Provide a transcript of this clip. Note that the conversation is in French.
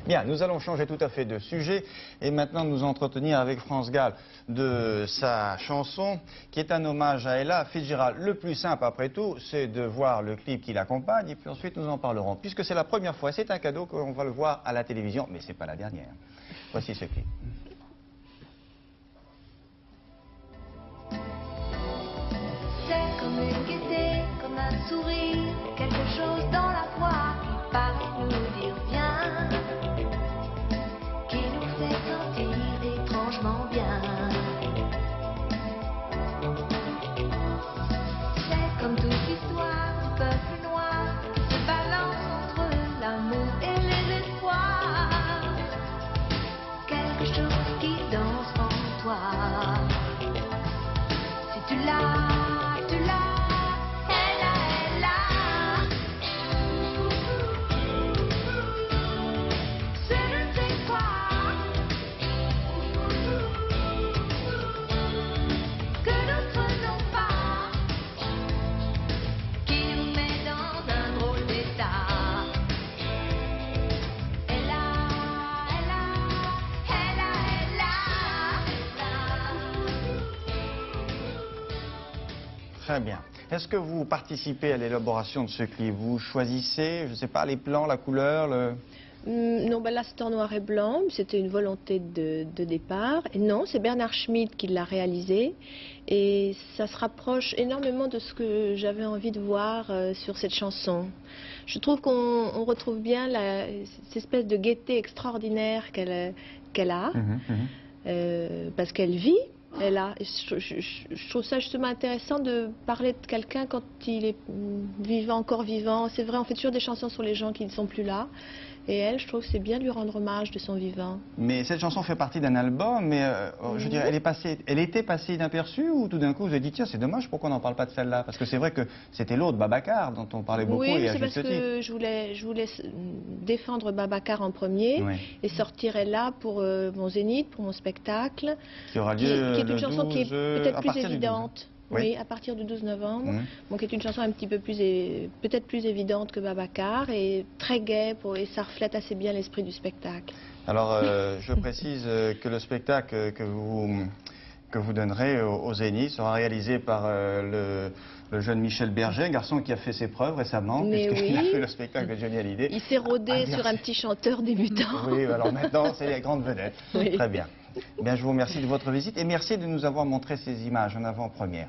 Bien, nous allons changer tout à fait de sujet et maintenant nous entretenir avec France Gall de sa chanson qui est un hommage à Ella Fitzgerald. Le plus simple après tout, c'est de voir le clip qui l'accompagne et puis ensuite nous en parlerons. Puisque c'est la première fois, c'est un cadeau qu'on va le voir à la télévision, mais c'est pas la dernière. Voici ce clip. C'est comme une gaieté, comme un sourire, quelque chose dans la voix qui paraît nous dire viens, qui nous fait sentir étrangement bien. C'est comme toute l'histoire du peuple noir qui se balance entre l'amour et les espoirs, quelque chose qui danse en toi. Si tu l'as, Très bien. Est-ce que vous participez à l'élaboration de ce clip? Vous choisissez, je ne sais pas, les plans, la couleur, Non, ben là c'est en noir et blanc, c'était une volonté de départ. Et non, c'est Bernard Schmitt qui l'a réalisé et ça se rapproche énormément de ce que j'avais envie de voir sur cette chanson. Je trouve qu'on retrouve bien cette espèce de gaieté extraordinaire qu'elle a, parce qu'elle vit. Je trouve ça justement intéressant de parler de quelqu'un quand il est vivant, encore vivant. C'est vrai, on fait toujours des chansons sur les gens qui ne sont plus là. Et elle, je trouve que c'est bien de lui rendre hommage de son vivant. Mais cette chanson fait partie d'un album, mais je dirais, elle était passée inaperçue ou tout d'un coup vous avez dit tiens c'est dommage pourquoi on n'en parle pas de celle-là? Parce que c'est vrai que c'était l'autre, Babacar, dont on parlait beaucoup et à c'est parce juste que je voulais défendre Babacar en premier et sortir Ella pour mon zénith, pour mon spectacle. Qui aura lieu qui est une chanson qui est peut-être plus évidente. Oui, à partir du 12 novembre. Donc, qui est une chanson un petit peu peut-être plus évidente que Babacar et très gaie et ça reflète assez bien l'esprit du spectacle. Alors, je précise que le spectacle que vous donnerez au Zénith sera réalisé par le jeune Michel Berger, un garçon qui a fait ses preuves récemment, puisqu'il a fait le spectacle de Johnny Hallyday. Il s'est rodé sur un petit chanteur débutant. Oui, alors maintenant, c'est les grandes vedettes. Oui. Très bien. Bien, je vous remercie de votre visite et merci de nous avoir montré ces images en avant-première.